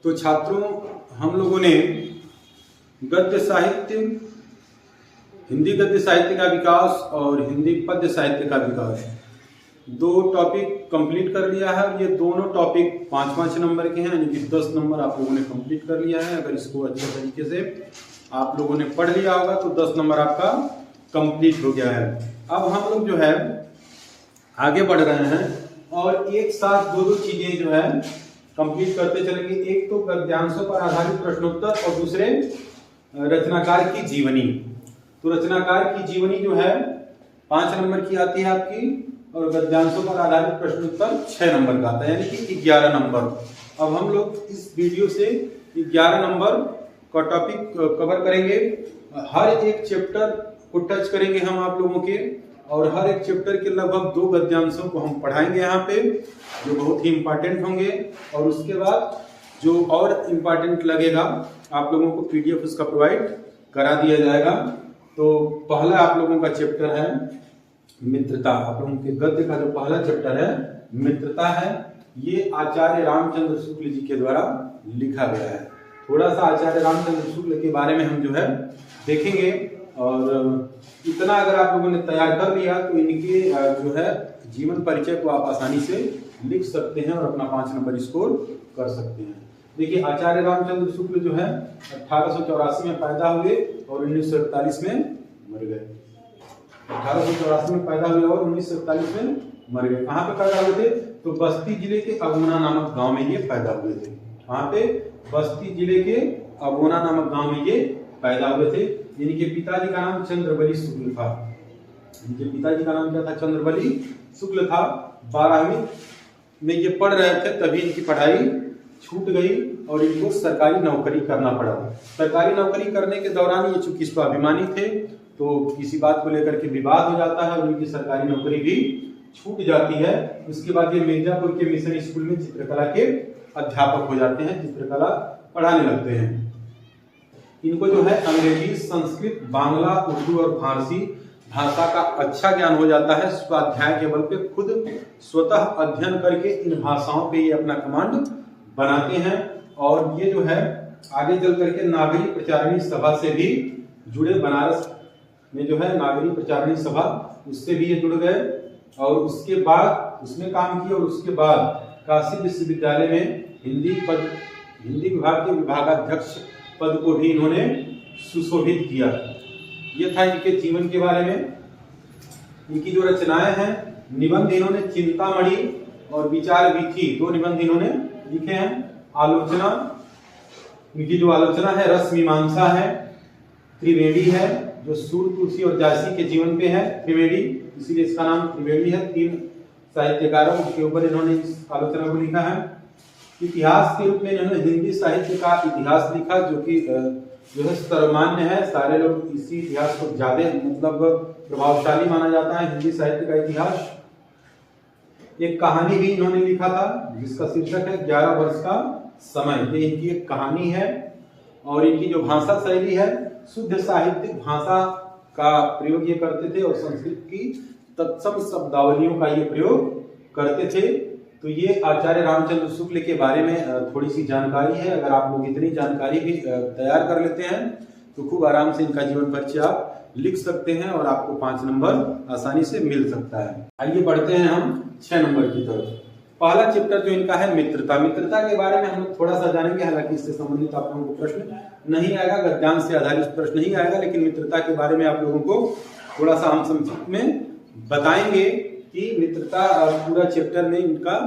तो छात्रों, हम लोगों ने गद्य साहित्य, हिंदी गद्य साहित्य का विकास और हिंदी पद्य साहित्य का विकास, दो टॉपिक कंप्लीट कर लिया है। ये दोनों टॉपिक 5-5 नंबर के हैं, यानी कि 10 नंबर आप लोगों ने कंप्लीट कर लिया है। अगर इसको अच्छे तरीके से आप लोगों ने पढ़ लिया होगा तो 10 नंबर आपका कंप्लीट हो गया है। अब हम लोग जो है आगे बढ़ रहे हैं और एक साथ दो चीजें जो है कंप्लीट करते चलेंगे। एक तो गद्यांशों पर आधारित प्रश्नोत्तर और दूसरे रचनाकार की जीवनी। तो रचनाकार की जीवनी जो है 5 नंबर की आती है आपकी, और गद्यांशों पर आधारित प्रश्नोत्तर 6 नंबर का आता है, यानी कि 11 नंबर। अब हम लोग इस वीडियो से 11 नंबर का टॉपिक कवर करेंगे। हर एक चैप्टर को टच करेंगे हम आप लोगों के, और हर एक चैप्टर के लगभग 2 गद्यांशों को हम पढ़ाएंगे यहाँ पे, जो बहुत ही इंपॉर्टेंट होंगे। और उसके बाद जो और इम्पोर्टेंट लगेगा आप लोगों को PDF उसका प्रोवाइड करा दिया जाएगा। तो पहला आप लोगों का चैप्टर है मित्रता। आप लोगों के गद्य का जो पहला चैप्टर है मित्रता है। ये आचार्य रामचंद्र शुक्ल जी के द्वारा लिखा गया है। थोड़ा सा आचार्य रामचंद्र शुक्ल के बारे में हम जो है देखेंगे, और इतना अगर आप लोगों ने तैयार कर लिया तो इनके जो है जीवन परिचय को आप आसानी से लिख सकते हैं और अपना 5 नंबर स्कोर कर सकते हैं। देखिए, आचार्य रामचंद्र शुक्ल जो है 1884 में पैदा हुए और 1941 में मर गए। 1884 में पैदा हुए और 1941 में मर गए। कहाँ पे पैदा हुए थे? तो बस्ती जिले के अगोना नामक गांव में ये पैदा हुए थे। कहाँ पे? बस्ती जिले के अगोना नामक गांव में ये पैदा हुए थे। इनके पिताजी का नाम चंद्रबली शुक्ल था। इनके पिताजी का नाम क्या था? चंद्रबली शुक्ल था। 12वीं में ये पढ़ रहे थे, तभी इनकी पढ़ाई छूट गई और इनको सरकारी नौकरी करना पड़ा। सरकारी नौकरी करने के दौरान ये चूंकि स्वाभिमानी थे, तो किसी बात को लेकर के विवाद हो जाता है और उनकी सरकारी नौकरी भी छूट जाती है। उसके बाद ये मिर्जापुर के मिशन स्कूल में चित्रकला के अध्यापक हो जाते हैं, चित्रकला पढ़ाने लगते हैं। इनको जो है अंग्रेजी, संस्कृत, बांग्ला, उर्दू और फारसी भाषा का अच्छा ज्ञान हो जाता है। स्वाध्याय के बल पे खुद स्वतः अध्ययन करके इन भाषाओं पे ये अपना कमांड बनाते हैं। और ये जो है आगे चल करके नागरी प्रचारणी सभा से भी जुड़े। बनारस में जो है नागरी प्रचारणी सभा, उससे भी ये जुड़ गए और उसके बाद उसमें काम किया। और उसके बाद काशी विश्वविद्यालय में हिंदी विभाग के विभागाध्यक्ष पद को भी इन्होंने सुशोभित किया। ये था इनके जीवन के बारे में। इनकी जो रचनाएं हैं, निबंध इन्होंने चिंतामणि और विचार वीथी, 2 निबंध इन्होंने लिखे हैं। आलोचना, इनकी जो आलोचना है रस मीमांसा है। त्रिवेणी है, जो सूर, तुलसी और जासी के जीवन पे है। त्रिवेणी, इसीलिए इसका नाम त्रिवेणी है। 3 साहित्यकारों के ऊपर इन्होंने इस आलोचना को लिखा है। इतिहास के रूप में इन्होंने हिंदी साहित्य का इतिहास लिखा, जो कि जो है सर्वमान्य है। सारे लोग इसी इतिहास को ज्यादा प्रभावशाली माना जाता है, हिंदी साहित्य का इतिहास। एक कहानी भी इन्होंने लिखा था जिसका शीर्षक है 11 वर्ष का समय। ये इनकी एक कहानी है। और इनकी जो भाषा शैली है, शुद्ध साहित्यिक भाषा का प्रयोग ये करते थे और संस्कृत की तत्सम शब्दावलियों का ये प्रयोग करते थे। तो ये आचार्य रामचंद्र शुक्ल के बारे में थोड़ी सी जानकारी है। अगर आप लोग इतनी जानकारी भी तैयार कर लेते हैं तो खूब आराम से इनका जीवन परिचय आप लिख सकते हैं और आपको 5 नंबर आसानी से मिल सकता है। आइए बढ़ते हैं हम 6 नंबर की तरफ। पहला चैप्टर जो इनका है मित्रता। मित्रता के बारे में हम लोग थोड़ा सा जानेंगे, हालांकि इससे संबंधित आप लोगों को प्रश्न नहीं आएगा, गद्यांश से आधारित प्रश्न नहीं आएगा, लेकिन मित्रता के बारे में आप लोगों को थोड़ा सा हम संक्षिप्त में बताएंगे कि मित्रता पूरा चैप्टर में इनका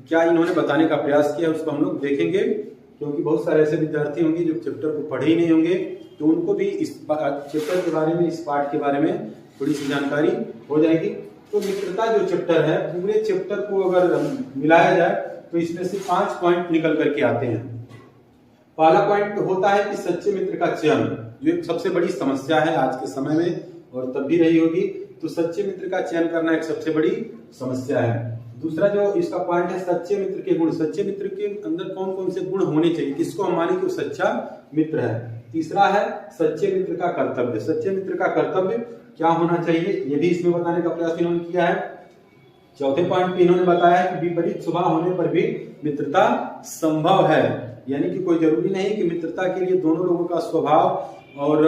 क्या इन्होंने बताने का प्रयास किया, उसको हम लोग देखेंगे। क्योंकि बहुत सारे ऐसे विद्यार्थी होंगे जो चैप्टर को पढ़े ही नहीं होंगे, तो उनको भी इस चैप्टर के बारे में, इस पार्ट के बारे में थोड़ी सी जानकारी हो जाएगी। तो मित्रता जो चैप्टर है, पूरे चैप्टर को अगर मिलाया जाए तो इसमें से 5 पॉइंट निकल करके आते हैं। पहला पॉइंट होता है कि सच्चे मित्र का चयन, जो एक सबसे बड़ी समस्या है आज के समय में और तब भी रही होगी। तो सच्चे मित्र का चयन करना एक सबसे बड़ी समस्या है। दूसरा जो इसका पॉइंट है, सच्चे मित्र के गुण। सच्चे मित्र के अंदर कौन कौन से गुण होने चाहिए, किसको हम माने कि वो सच्चा मित्र है। तीसरा है सच्चे मित्र का कर्तव्य। सच्चे मित्र का कर्तव्य क्या होना चाहिए, ये भी इसमें बताने का प्रयास इन्होंने किया है। चौथे पॉइंट पे इन्होंने बताया है कि विपरीत स्वभाव होने पर भी मित्रता संभव है। यानी कि कोई जरूरी नहीं कि मित्रता के लिए दोनों लोगों का स्वभाव और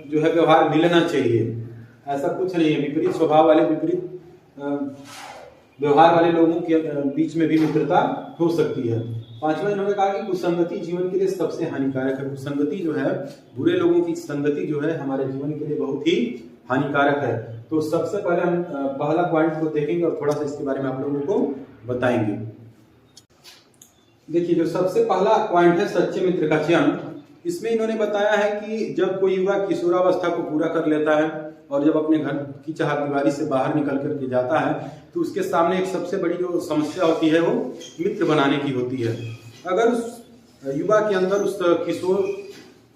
जो है व्यवहार मिलना चाहिए, ऐसा कुछ नहीं है। विपरीत स्वभाव वाले, विपरीत व्यवहार वाले लोगों के बीच में भी मित्रता हो सकती है। पांचवा इन्होंने कहा कि कुसंगति जीवन के लिए सबसे हानिकारक है। कुसंगति जो है, बुरे लोगों की संगति जो है हमारे जीवन के लिए बहुत ही हानिकारक है। तो सबसे पहले हम पहला पॉइंट को देखेंगे और थोड़ा सा इसके बारे में आप लोगों को बताएंगे। देखिए, जो सबसे पहला पॉइंट है सच्चे मित्र का चयन, इसमें इन्होंने बताया है कि जब कोई युवा किशोरावस्था को पूरा कर लेता है और जब अपने घर की चारदीवारी से बाहर निकल करके जाता है तो उसके सामने एक सबसे बड़ी जो समस्या होती है वो मित्र बनाने की होती है। अगर उस युवा के अंदर, उस किशोर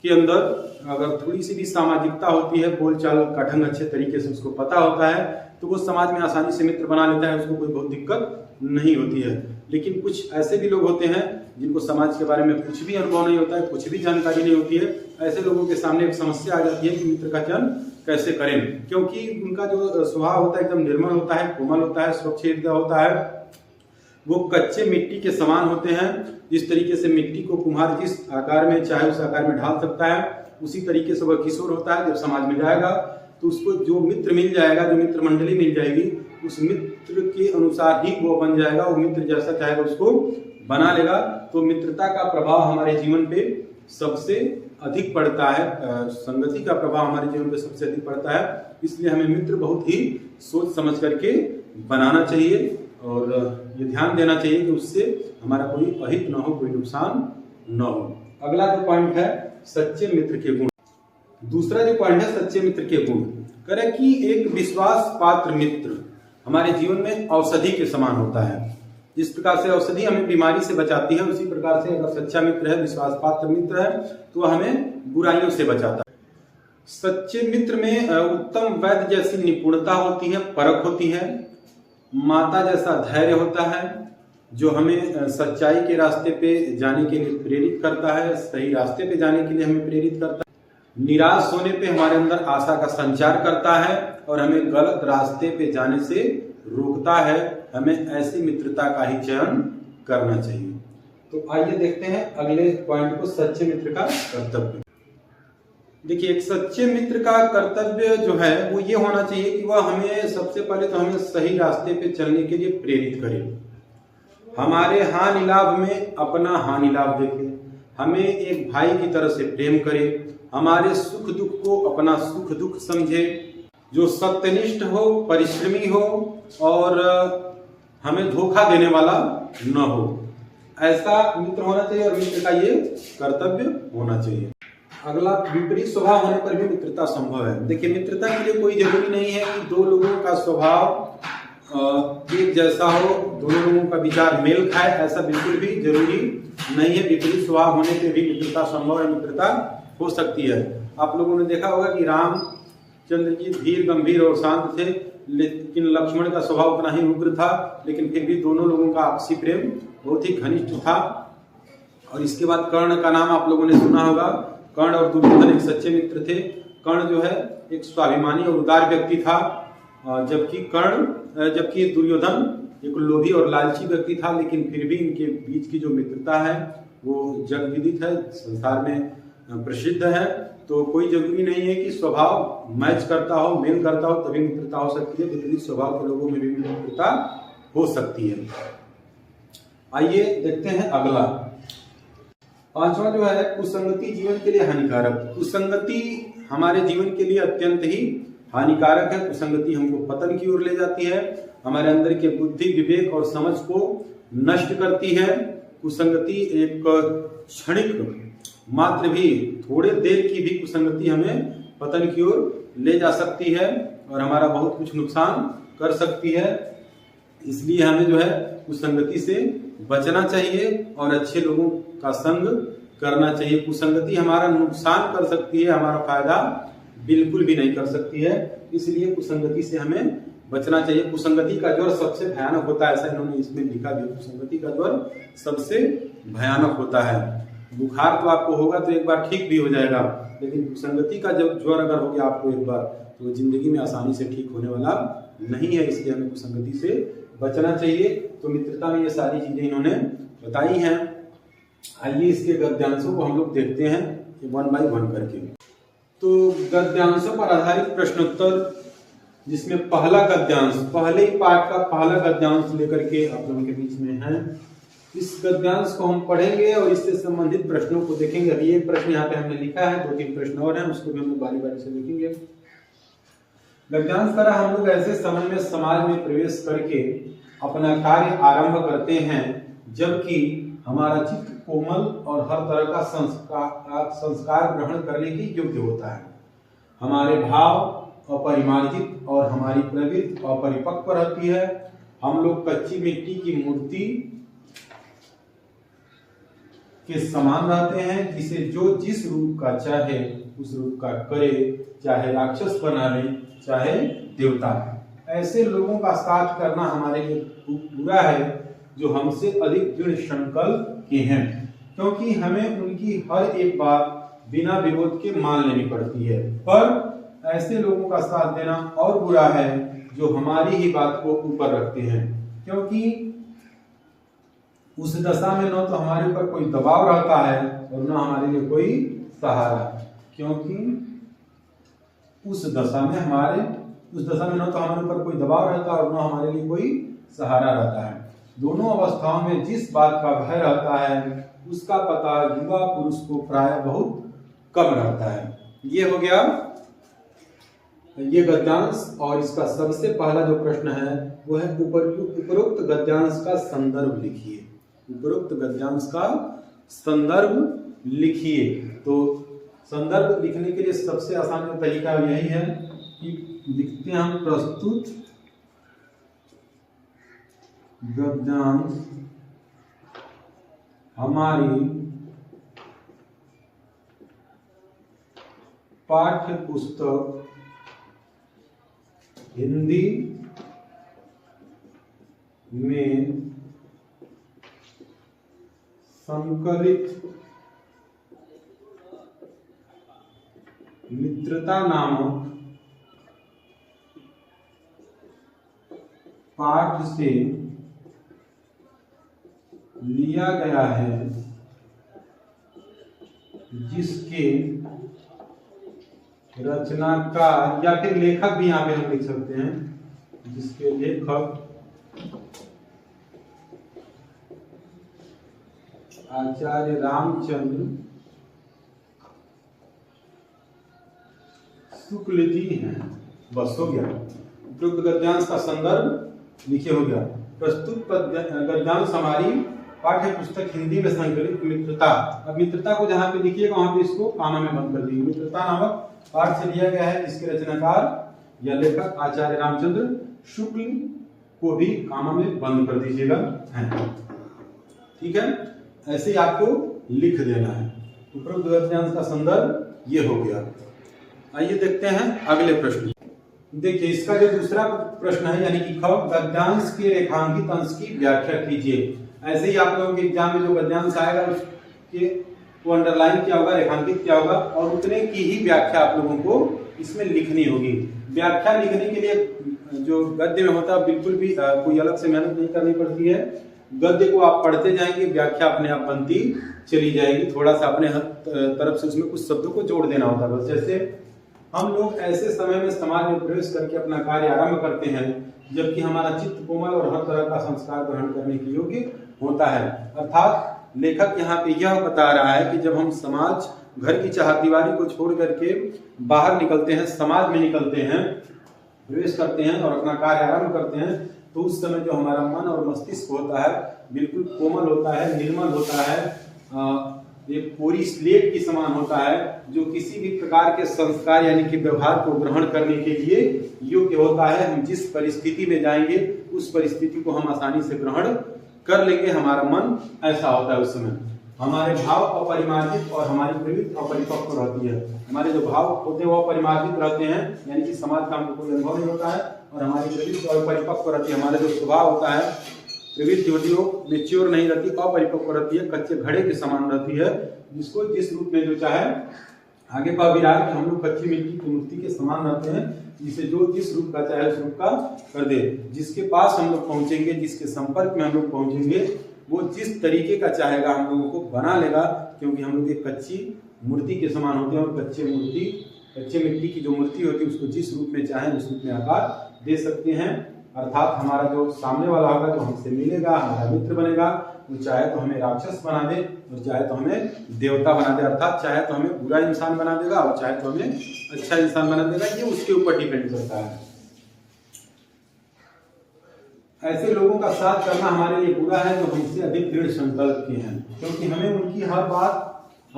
के अंदर अगर थोड़ी सी भी सामाजिकता होती है, बोलचाल का ढंग अच्छे तरीके से उसको पता होता है, तो वो समाज में आसानी से मित्र बना लेता है, उसको कोई बहुत दिक्कत नहीं होती है। लेकिन कुछ ऐसे भी लोग होते हैं जिनको समाज के बारे में कुछ भी अनुभव नहीं होता है, कुछ भी जानकारी नहीं होती है। ऐसे लोगों के सामने एक समस्या आ जाती है कि मित्र का चयन कैसे करें, क्योंकि उनका जो स्वभाव होता है एकदम निर्मल होता है, कोमल होता है, स्वच्छ हृदय होता है। वो कच्चे मिट्टी के समान होते हैं। जिस तरीके से मिट्टी को कुम्हार जिस आकार में चाहे उस आकार में ढाल सकता है, उसी तरीके से वह किशोर होता है। जब समाज में जाएगा तो उसको जो मित्र मिल जाएगा, जो मित्र मंडली मिल जाएगी, उस मित्र के अनुसार ही वो बन जाएगा। वो मित्र जैसा चाहेगा उसको बना लेगा। तो मित्रता का प्रभाव हमारे जीवन पे सबसे अधिक पड़ता है, संगति का प्रभाव हमारे जीवन पे सबसे अधिक पड़ता है। इसलिए हमें मित्र बहुत ही सोच समझ करके बनाना चाहिए और ये ध्यान देना चाहिए कि उससे हमारा कोई अहित न हो, कोई नुकसान न हो। अगला जो पॉइंट है सच्चे मित्र के गुण। दूसरा जो पॉइंट है सच्चे मित्र के गुण, कह रहे कि एक विश्वास पात्र मित्र हमारे जीवन में औषधि के समान होता है। जिस प्रकार से औषधि हमें बीमारी से बचाती है, उसी प्रकार से अगर सच्चा मित्र है, विश्वास पात्र मित्र है, तो हमें बुराइयों से बचाता है। सच्चे मित्र में उत्तम वैद्य जैसी निपुणता होती है, परख होती है, माता जैसा धैर्य होता है, जो हमें सच्चाई के रास्ते पे जाने के लिए प्रेरित करता है, सही रास्ते पे जाने के लिए हमें प्रेरित करता है, निराश होने पे हमारे अंदर आशा का संचार करता है और हमें गलत रास्ते पे जाने से रोकता है। हमें ऐसी मित्रता का ही चयन करना चाहिए। तो आइए देखते हैं अगले पॉइंट को, सच्चे मित्र का कर्तव्य। देखिए, एक सच्चे मित्र का कर्तव्य जो है वो ये होना चाहिए कि वह हमें सबसे पहले तो हमें सही रास्ते पे चलने के लिए प्रेरित करे, हमारे हानि लाभ में अपना हानि लाभ देखे, हमें एक भाई की तरह से प्रेम करे, हमारे सुख दुख को अपना सुख दुख समझे, जो सत्यनिष्ठ हो, परिश्रमी हो और हमें धोखा देने वाला न हो। ऐसा मित्र होना चाहिए और मित्र का ये कर्तव्य होना चाहिए। अगला, विपरीत स्वभाव होने पर भी मित्रता संभव है। देखिए, मित्रता के लिए कोई जरूरी नहीं है कि दो लोगों का स्वभाव एक जैसा हो, दोनों लोगों का विचार मेल खाए, ऐसा बिल्कुल भी जरूरी नहीं है। विपरीत स्वभाव होने पर भी मित्रता संभव है, मित्रता हो सकती है। आप लोगों ने देखा होगा कि रामचंद्र जी धीर, गंभीर और शांत थे, लेकिन लक्ष्मण का स्वभाव उतना ही उग्र था, लेकिन फिर भी दोनों लोगों का आपसी प्रेम बहुत ही घनिष्ठ था। और इसके बाद कर्ण का नाम आप लोगों ने सुना होगा। कर्ण और दुर्योधन एक सच्चे मित्र थे। कर्ण जो है एक स्वाभिमानी और उदार व्यक्ति था, जबकि दुर्योधन एक लोभी और लालची व्यक्ति था। लेकिन फिर भी इनके बीच की जो मित्रता है वो जग विदित है, संसार में प्रसिद्ध है। तो कोई जरूरी नहीं है कि स्वभाव मैच करता हो, मेल करता हो तभी मित्रता हो सकती है। विपरीत स्वभाव के लोगों में भी मित्रता हो सकती है। आइए देखते हैं अगला, पांचवा जो है कुसंगति जीवन के लिए हानिकारक। कुसंगति हमारे जीवन के लिए अत्यंत ही हानिकारक है। कुसंगति हमको पतन की ओर ले जाती है, हमारे अंदर के बुद्धि, विवेक और समझ को नष्ट करती है। कुसंगति एक क्षणिक मात्र भी, थोड़े देर की भी कुसंगति हमें पतन की ओर ले जा सकती है और हमारा बहुत कुछ नुकसान कर सकती है। इसलिए हमें जो है कुसंगति से बचना चाहिए और अच्छे लोगों का संग करना चाहिए। कुसंगति हमारा नुकसान कर सकती है, हमारा फायदा बिल्कुल भी नहीं कर सकती है। इसलिए कुसंगति से हमें बचना चाहिए। कुसंगति का ज्वर सबसे भयानक होता है, ऐसा इन्होंने इसमें लिखा भी। कुसंगति का ज्वर सबसे भयानक होता है। बुखार तो आपको होगा तो एक बार ठीक भी हो जाएगा, लेकिन कुसंगति का जब ज्वर अगर हो गया आपको एक बार, तो जिंदगी में आसानी से ठीक होने वाला नहीं है। इसलिए हमें कुसंगति से बचना चाहिए। तो मित्रता में ये सारी चीजें इन्होंने बताई हैं। आइए इसके गद्यांशों को हम लोग देखते हैं 1 बाय 1 करके। तो गद्यांशों पर आधारित प्रश्नोत्तर, जिसमें पहला गद्यांश, पहले ही पाठ का पहला गद्यांश लेकर के आप लोगों के बीच में है। इस गद्यांश को हम पढ़ेंगे और इससे संबंधित प्रश्नों को देखेंगे। अभी एक प्रश्न यहाँ पे हमने लिखा है, 2-3 प्रश्न और हैं, उसको भी हम लोग बारी बारी से देखेंगे। गद्यांश तरह हम लोग ऐसे समय में समाज में प्रवेश करके अपना कार्य आरंभ करते हैं जबकि हमारा चित्त कोमल और हर तरह का संस्कार ग्रहण करने के योग्य होता है। हमारे भाव अपरिमार्जित और हमारी प्रवृत्ति अपरिपक्व रहती है। हम लोग कच्ची मिट्टी की मूर्ति के समान रहते हैं, जिसे जो जिस रूप का चाहे उस रूप का करे, चाहे राक्षस बना ले चाहे देवता। ऐसे लोगों का साथ करना हमारे लिए बुरा है जो हमसे अधिक दृढ़ संकल्प के हैं, क्योंकि हमें उनकी हर एक बात बिना विरोध के मान लेनी पड़ती है। पर ऐसे लोगों का साथ देना और बुरा है जो हमारी ही बात को ऊपर रखते हैं, क्योंकि उस दशा में न तो हमारे ऊपर कोई दबाव रहता है और न हमारे लिए कोई सहारा, क्योंकि उस दशा में न तो हमारे ऊपर कोई दबाव रहता है और न हमारे लिए कोई सहारा रहता है। दोनों अवस्थाओं में जिस बात का भय रहता है उसका पता युवा पुरुष को प्राय बहुत कम रहता है। ये हो गया ये गद्यांश, और इसका सबसे पहला जो प्रश्न है वो है उपरोक्त गद्यांश का संदर्भ लिखिए। उपरोक्त गद्यांश का संदर्भ लिखिए। तो संदर्भ लिखने के लिए सबसे आसान जो तरीका यही है कि लिखते हैं हम प्रस्तुत गद्यांश हमारी पाठ्य पुस्तक हिंदी में संकलित मित्रता नामक पाठ से लिया गया है, जिसके रचनाकार या फिर लेखक भी यहाँ पे हम लिख सकते हैं, जिसके लेखक आचार्य रामचंद्र शुक्ल जी हैं। बस हो गया। उपरोक्त गद्यांश का संदर्भ लिखे हो गया। प्रस्तुत गद्यांश हमारी पाठ्य पुस्तक हिंदी में संकलित मित्रता। अब मित्रता को जहां पे लिखिएगा वहां पे इसको कामा में बंद कर दीजिए। मित्रता नामक पाठ से लिया गया है, जिसके रचनाकार या लेखक आचार्य रामचंद्र शुक्ल को भी कामा में बंद कर दीजिएगा। ठीक है, ऐसे ही आपको लिख देना है। उपरोक्त गद्यांश का संदर्भ ये हो गया। आइए देखते हैं अगले प्रश्न। देखिए इसका जो दूसरा प्रश्न है, यानी कि ख, गद्यांश के रेखांकित अंश की व्याख्या कीजिए। ऐसे ही आप लोगों के एग्जाम में जो गद्यांश आएगा उसके को अंडरलाइन क्या होगा, रेखांकित क्या होगा, और उतने की ही व्याख्या आप लोगों को इसमें लिखनी होगी। व्याख्या लिखने के लिए जो गद्य में होता है बिल्कुल भी कोई अलग से मेहनत नहीं करनी पड़ती है। गद्य को आप पढ़ते जाएंगे, व्याख्या अपने आप बनती चली जाएगी। थोड़ा सा अपने तरफ से उसमें कुछ शब्दों को जोड़ देना होता है बस। जैसे हम लोग ऐसे समय में समाज में प्रवेश करके अपना कार्य आरंभ करते हैं जबकि हमारा चित्त कोमल और हर तरह का संस्कार ग्रहण करने के योग्य होता है। अर्थात लेखक यहाँ पे यह बता रहा है कि जब हम समाज घर की चारदीवारी को छोड़ करके बाहर निकलते हैं, समाज में निकलते हैं, प्रवेश करते हैं और अपना कार्य आरंभ करते हैं, तो उस समय जो हमारा मन और मस्तिष्क होता है बिल्कुल कोमल होता है, निर्मल होता है, एक पूरी स्लेट की समान होता है, जो किसी भी प्रकार के संस्कार यानी कि व्यवहार को ग्रहण करने के लिए योग्य होता है। हम जिस परिस्थिति में जाएंगे उस परिस्थिति को हम आसानी से ग्रहण कर लेंगे। हमारा मन ऐसा होता है। उस समय हमारे भाव अपरिमार्जित और हमारी प्रवृत्ति अपरिपक्व रहती है। हमारे जो भाव होते हैं वो अपरिमार्जित रहते हैं, यानी कि समाज का हमको कोई अनुभव नहीं होता है, और हमारी प्रवृत्ति अपरिपक्व रहती है। हमारा जो स्वभाव होता है, प्रवृत्ति होती है वो मेच्योर नहीं रहती, अपरिपक्व रहती है, कच्चे घड़े के समान रहती है, जिसको जिस रूप में जो चाहे आगे का विराट कि हम लोग कच्ची मिट्टी की मूर्ति के समान रहते हैं, जिसे जो जिस रूप का चाहे उस रूप का कर दे। जिसके पास हम लोग पहुंचेंगे, जिसके संपर्क में हम लोग पहुंचेंगे, वो जिस तरीके का चाहेगा हम लोगों को बना लेगा, क्योंकि हम लोग एक कच्ची मूर्ति के समान होते हैं और कच्चे मिट्टी की जो मूर्ति होती है उसको जिस रूप में चाहे उस रूप में आकार दे सकते हैं। अर्थात हमारा जो सामने वाला होगा, जो हमसे मिलेगा, हमारा मित्र बनेगा, वो चाहे तो हमें राक्षस बना दे और चाहे तो हमें देवता बना दे, अर्थात चाहे तो हमें बुरा इंसान बना देगा और चाहे तो हमें अच्छा इंसान बना देगा। ये उसके ऊपर डिपेंड करता है। ऐसे लोगों का साथ करना हमारे लिए बुरा है जो हमसे अधिक दृढ़ संकल्प के हैं, क्योंकि हमें उनकी हर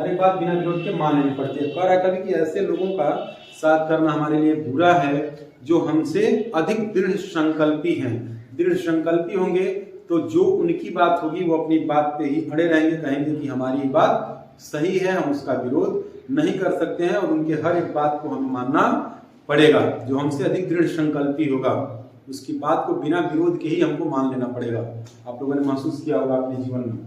एक बात बिना विरोध के मान लेनी पड़ती है। कह रहा है कभी कि ऐसे लोगों का साथ करना हमारे लिए बुरा है जो हमसे अधिक दृढ़ संकल्पी हैं। दृढ़ संकल्पी होंगे तो जो उनकी बात होगी वो अपनी बात पे ही अड़े रहेंगे, कहेंगे कि हमारी बात सही है, हम उसका विरोध नहीं कर सकते हैं और उनके हर एक बात को हमें मानना पड़ेगा। जो हमसे अधिक दृढ़ संकल्पी होगा उसकी बात को बिना विरोध के ही हमको मान लेना पड़ेगा। आप लोगों ने महसूस किया होगा अपने जीवन में,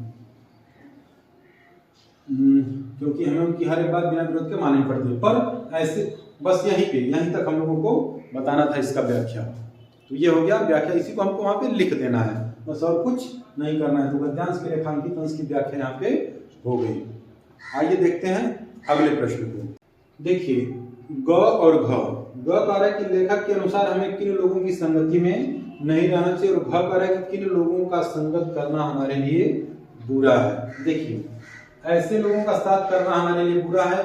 क्योंकि हमें उनकी हर एक बात बिना विरोध के माननी पड़ती है। पर ऐसे बस यहीं तक हम लोगों को बताना था इसका व्याख्या। तो ये हो गया व्याख्या, इसी को हमको वहां पे लिख देना है, बस और कुछ नहीं करना है। तो गद्यांश के रेखांकित अंश की व्याख्या यहाँ पे हो गई। आइए देखते हैं अगले प्रश्न को। देखिए ग और घ कह रहा है कि लेखक के अनुसार हमें किन लोगों की संगति में नहीं रहना चाहिए और घ कह रहा है कि किन लोगों का संगत करना हमारे लिए बुरा है। देखिए ऐसे लोगों का साथ करना हमारे लिए बुरा है,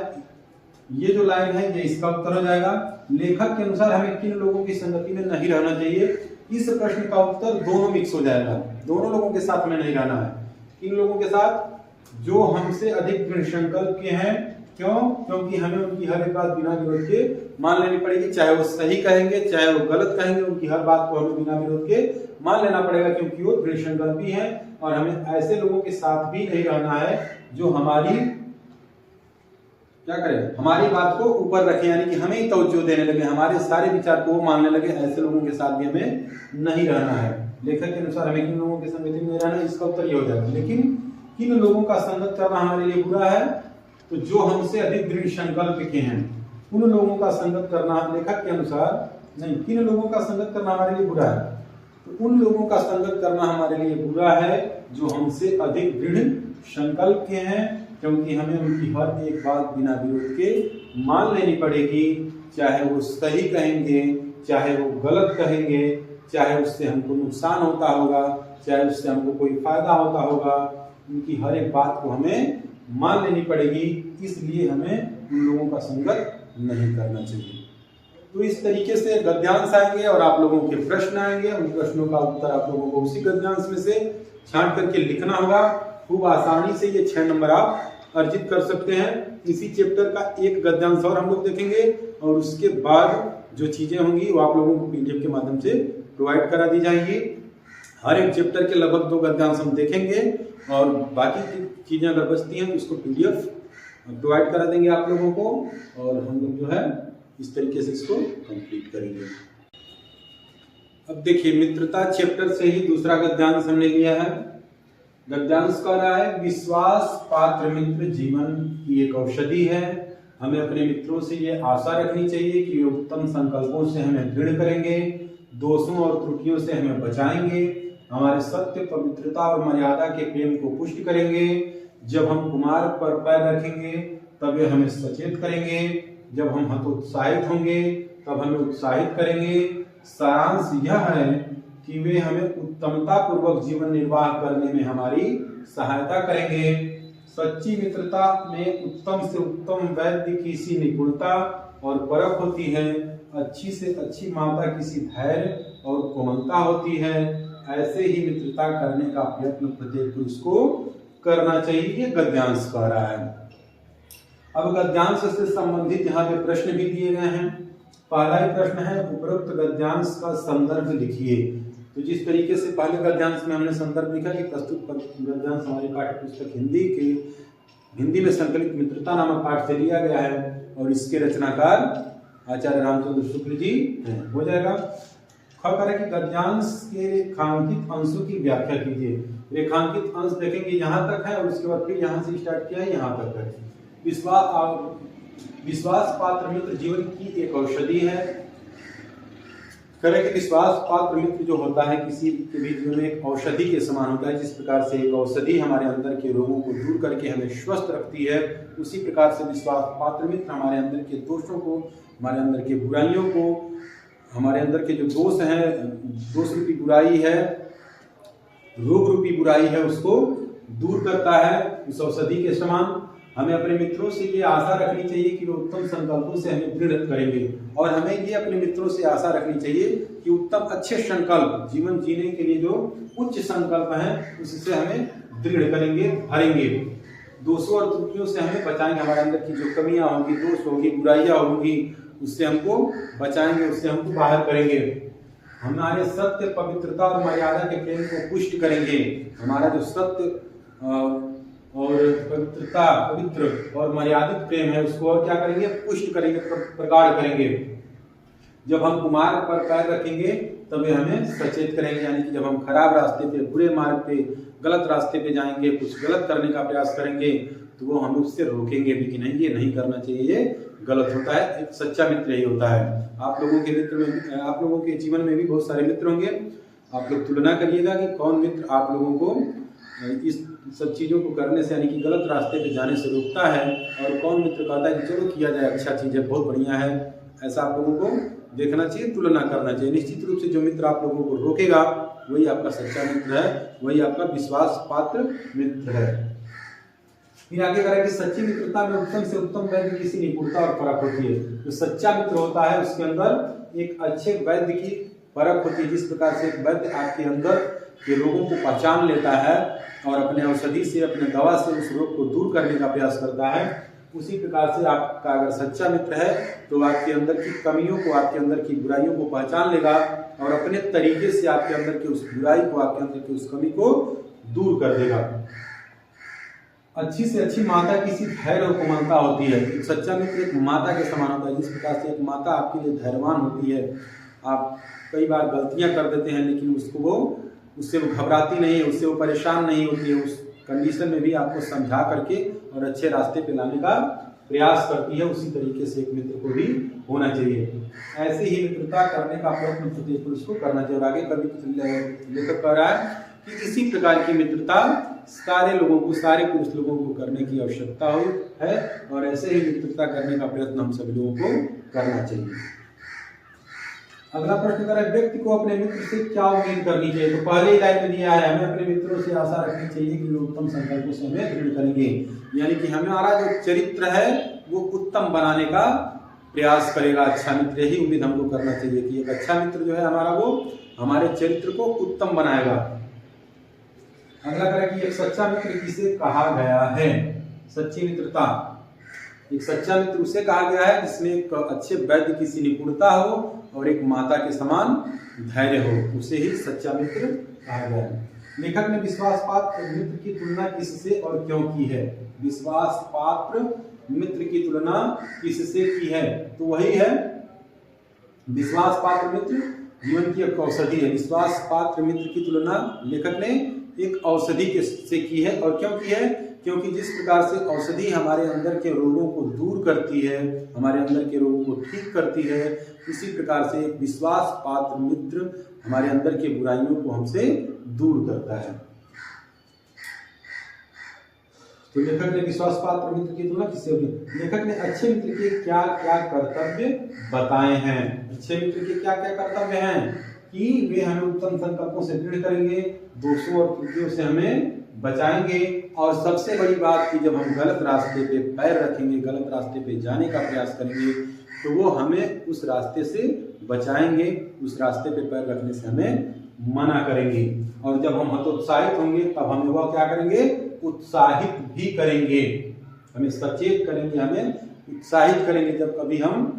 ये जो लाइन है ये इसका उत्तर हो जाएगा। लेखक के अनुसार हमें किन लोगों की संगति में नहीं रहना चाहिए, इस प्रश्न का उत्तर दोनों मिक्स हो जाएगा। दोनों लोगों के साथ में नहीं रहना है। किन लोगों के साथ, जो हमसे अधिक दृढ़ संकल्प के हैं। क्यों? क्योंकि हमें उनकी हर एक बात बिना विरोध के मान लेनी पड़ेगी, चाहे वो सही कहेंगे चाहे वो गलत कहेंगे, उनकी हर बात को हमें बिना विरोध के मान लेना पड़ेगा, क्योंकि वो दृढ़ संकल्पी हैं। और हमें ऐसे लोगों के साथ भी नहीं रहना है जो हमारी क्या करें, हमारी बात को ऊपर रखे, यानी कि हमें ही तवज्जो देने लगे, हमारे सारे विचार को वो मानने लगे। ऐसे लोगों के साथ भी हमें नहीं रहना है। लेखक के अनुसार हमें किन लोगों के संगति में रहना है, इसका उत्तर ये हो जाएगा। लेकिन किन लोगों का संगत करना हमारे लिए बुरा है, तो जो हमसे अधिक दृढ़ संकल्प के हैं उन लोगों का संगत करना, लेखक के अनुसार नहीं, किन लोगों का संगत करना हमारे लिए बुरा है, तो उन लोगों का संगत करना हमारे लिए बुरा है जो हमसे अधिक दृढ़ संकल्प के हैं, क्योंकि हमें उनकी हर एक बात बिना विरोध के मान लेनी पड़ेगी, चाहे वो सही कहेंगे चाहे वो गलत कहेंगे, चाहे उससे हमको नुकसान होता होगा चाहे उससे हमको कोई फायदा होता होगा, उनकी हर एक बात को हमें मान लेनी पड़ेगी। इसलिए हमें उन लोगों का संगत नहीं करना चाहिए। तो इस तरीके से गद्यांश आएंगे और आप लोगों के प्रश्न आएंगे। उन प्रश्नों का उत्तर आप लोगों को उसी गद्यांश में से छांट करके लिखना होगा। खूब आसानी से ये 6 नंबर आप अर्जित कर सकते हैं। इसी चैप्टर का एक गद्यांश और हम लोग देखेंगे और उसके बाद जो चीजें होंगी वो आप लोगों को पीडीएफ के माध्यम से प्रोवाइड करा दी जाएंगी। हर एक चैप्टर के लगभग 2 गद्यांश हम देखेंगे और बाकी चीजें अगर बचती हैं तो इसको पीडीएफ प्रोवाइड करा देंगे आप लोगों को और हम लोग जो है इस तरीके से इसको कंप्लीट करेंगे। अब देखिए मित्रता चैप्टर से ही दूसरा गद्यांश हमने लिया है। गद्यांश कह रहा है विश्वास पात्र मित्र जीवन की एक औषधि है। हमें अपने मित्रों से ये आशा रखनी चाहिए कि वे उत्तम संकल्पों से हमें दृढ़ करेंगे, दोषों और त्रुटियों से हमें बचाएंगे, हमारे सत्य पवित्रता और मर्यादा के प्रेम को पुष्ट करेंगे। जब हम कुमार्ग पर पैर रखेंगे तब वे हमें सचेत करेंगे, जब हम हतोत्साहित होंगे तब हमें उत्साहित करेंगे। सारांश यह है कि वे हमें उत्तमता पूर्वक जीवन निर्वाह करने में हमारी सहायता करेंगे। सच्ची मित्रता में उत्तम से उत्तम वैद्य की सी निपुणता और परख होती है, अच्छी से अच्छी माता किसी धैर्य और कोमलता होती है। ऐसे ही मित्रता करने का प्रयत्न प्रत्येक पुरुष को करना चाहिए, ये गद्यांश कह रहा है। अब गद्यांश से संबंधित यहाँ पे प्रश्न भी दिए गए हैं। पहला ही प्रश्न है उपरोक्त गद्यांश का संदर्भ लिखिए। तो जिस तरीके से पहले गद्यांश में हमने संदर्भ लिखा कि प्रस्तुत गद्यांश हमारी पाठ्य पुस्तक हिंदी में संकलित मित्रता नामक पाठ से लिया गया है और इसके रचनाकार आचार्य रामचंद्र शुक्ल जी हो जाएगा। कि गद्यांश के रेखांकित अंशों की व्याख्या कीजिए। रेखांकित अंश देखेंगे यहाँ तक है और उसके बाद फिर यहाँ से स्टार्ट किया है यहाँ तक है। विश्वास पात्र मित्र जीवन की एक औषधि है। करें कि विश्वास पात्र मित्र जो होता है किसी के भी जीवन में एक औषधि के समान होता है। जिस प्रकार से एक औषधि हमारे अंदर के रोगों को दूर करके हमें स्वस्थ रखती है, उसी प्रकार से विश्वास पात्र मित्र हमारे अंदर के दोषों को, हमारे अंदर के बुराइयों को, हमारे अंदर के जो दोष हैं, दोष रूपी बुराई है, रोग रूपी बुराई है, उसको दूर करता है उस औषधि के समान। हमें अपने मित्रों से ये आशा रखनी चाहिए कि वो उत्तम संकल्पों से हमें दृढ़ करेंगे, और हमें ये अपने मित्रों से आशा रखनी चाहिए कि उत्तम अच्छे संकल्प, जीवन जीने के लिए जो उच्च संकल्प हैं उससे हमें दृढ़ करेंगे, भरेंगे। दोषों और त्रुटियों से हमें बचाएंगे, हमारे अंदर की जो कमियां होंगी, दोष होगी, बुराइयां होंगी, उससे हमको बचाएंगे, उससे हमको बाहर करेंगे। हमारे सत्य, पवित्रता और मर्यादा के प्रेम को पुष्ट करेंगे। हमारा जो सत्य और पवित्रता, पवित्र और मर्यादित प्रेम है उसको और क्या करेंगे, पुष्ट करेंगे, प्रगाढ़ करेंगे। जब हम कुमार्ग पर पैर रखेंगे तब वे हमें सचेत करेंगे, यानी कि जब हम खराब रास्ते पे, बुरे मार्ग पे, गलत रास्ते पे जाएंगे, कुछ गलत करने का प्रयास करेंगे, तो वो हमें उससे रोकेंगे भी कि नहीं ये नहीं करना चाहिए, ये गलत होता है। एक सच्चा मित्र यही होता है। आप लोगों के मित्र में, आप लोगों के जीवन में भी बहुत सारे मित्र होंगे। आप लोग तुलना करिएगा कि कौन मित्र आप लोगों को इस सब चीज़ों को करने से, यानी कि गलत रास्ते पे जाने से रोकता है, और कौन मित्र कहता है कि चलो किया जाए, अच्छा चीज़ है, बहुत बढ़िया है। ऐसा आप लोगों को देखना चाहिए, तुलना करना चाहिए। निश्चित रूप से जो मित्र आप लोगों को रोकेगा वही आपका सच्चा मित्र है, वही आपका विश्वास पात्र मित्र है। फिर आगे करें कि सच्ची मित्रता में उत्तम से उत्तम वैद्य की सी निपुणता और परख होती है। जो सच्चा मित्र होता है उसके अंदर एक अच्छे वैद्य की परख होती है। जिस प्रकार से एक वैद्य आपके अंदर के रोगों को पहचान लेता है और अपने औषधि से, अपने दवा से उस रोग को दूर करने का प्रयास करता है, उसी प्रकार से आपका अगर सच्चा मित्र है तो आपके अंदर की कमियों को, आपके अंदर की बुराइयों को पहचान लेगा और अपने तरीके से आपके अंदर की उस बुराई को, आपके अंदर की उस कमी को दूर कर देगा। अच्छी से अच्छी माता किसी धैर्य और कोमलता होती है। एक सच्चा मित्र एक माता के समान होता है। जिस प्रकार से एक माता आपके लिए धैर्यवान होती है, आप कई बार गलतियां कर देते हैं लेकिन उससे वो घबराती नहीं है, उससे वो परेशान नहीं होती है, उस कंडीशन में भी आपको समझा करके और अच्छे रास्ते पे लाने का प्रयास करती है। उसी तरीके से एक मित्र को भी होना चाहिए। ऐसे ही मित्रता करने का प्रयत्न प्रत्येक पुरुष को करना चाहिए। आगे कभी लेखक कह रहा है कि इसी प्रकार की मित्रता सारे लोगों को, सारे पुरुष लोगों को करने की आवश्यकता है, और ऐसे ही मित्रता करने का प्रयत्न हम सभी लोगों को करना चाहिए। अगला प्रश्न कर रहा है, व्यक्ति को अपने मित्र से क्या उम्मीद करनी चाहिए। तो पहले ही लाइन में दिया है, हमें अपने मित्रों से आशा रखनी चाहिए कि वे उत्तम संकल्पों से हमें दृढ़ करेंगे, यानी कि हमारा जो चरित्र है वो उत्तम बनाने का प्रयास करेगा। अच्छा मित्र, यही उम्मीद हमको करना चाहिए कि एक अच्छा मित्र जो है हमारा, वो हमारे चरित्र को उत्तम बनाएगा। अगला करें कि एक सच्चा मित्र किसे कहा गया है। सच्ची मित्रता, एक सच्चा मित्र उसे कहा गया है जिसमें एक अच्छे वैद्य की सी निपुणता हो और एक माता के समान धैर्य हो, उसे ही सच्चा मित्र कहा गया है। लेखक ने विश्वास पात्र मित्र की तुलना किससे और क्यों की है। विश्वास पात्र मित्र की तुलना किससे की है, तो वही है विश्वास पात्र मित्र जीवन की एक औषधि है। विश्वास पात्र मित्र की तुलना लेखक ने एक औषधि से की है, और क्यों की है, क्योंकि जिस प्रकार से औषधि हमारे अंदर के रोगों को दूर करती है, हमारे अंदर के रोगों को ठीक करती है, उसी प्रकार से एक विश्वास पात्र मित्र हमारे अंदर के बुराइयों को हमसे दूर करता है। तो लेखक ने विश्वास पात्र मित्र की तुलना किससे होगी। लेखक ने अच्छे मित्र के क्या क्या कर्तव्य बताए हैं। अच्छे मित्र के क्या क्या कर्तव्य हैं कि वे हमें उत्तम संकल्पों से दृढ़ करेंगे, दोषों और त्रुटियों से हमें बचाएंगे, और सबसे बड़ी बात कि जब हम गलत रास्ते पे पैर रखेंगे, गलत रास्ते पे जाने का प्रयास करेंगे, तो वो हमें उस रास्ते से बचाएंगे, उस रास्ते पे पैर रखने से हमें मना करेंगे। और जब हम हतोत्साहित होंगे तब हमें वह क्या करेंगे, उत्साहित भी करेंगे, हमें सचेत करेंगे, हमें उत्साहित करेंगे। जब कभी हम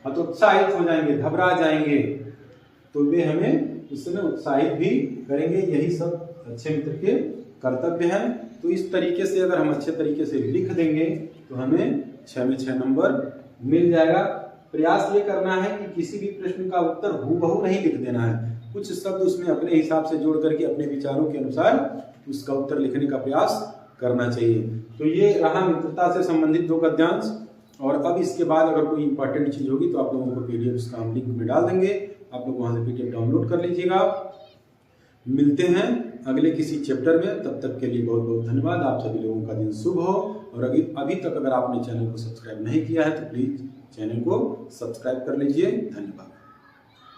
हतोत्साहित हो जाएंगे, घबरा जाएंगे, तो वे हमें उस समय उत्साहित भी करेंगे। यही सब अच्छे मित्र के कर्तव्य हैं। तो इस तरीके से अगर हम अच्छे तरीके से लिख देंगे तो हमें 6 में 6 नंबर मिल जाएगा। प्रयास ये करना है कि किसी भी प्रश्न का उत्तर हूबहू नहीं लिख देना है, कुछ शब्द उसमें अपने हिसाब से जोड़ करके अपने विचारों के अनुसार उसका उत्तर लिखने का प्रयास करना चाहिए। तो ये रहा मित्रता से संबंधित 2 गद्यांश। और अब इसके बाद अगर कोई इंपॉर्टेंट चीज़ होगी तो आप लोगों को PDF का हम लिंक में डाल देंगे, आप लोग वहाँ से PDF डाउनलोड कर लीजिएगा। मिलते हैं अगले किसी चैप्टर में, तब तक के लिए बहुत बहुत धन्यवाद। आप सभी लोगों का दिन शुभ हो। और अभी तक अगर आपने चैनल को सब्सक्राइब नहीं किया है तो प्लीज़ चैनल को सब्सक्राइब कर लीजिए। धन्यवाद।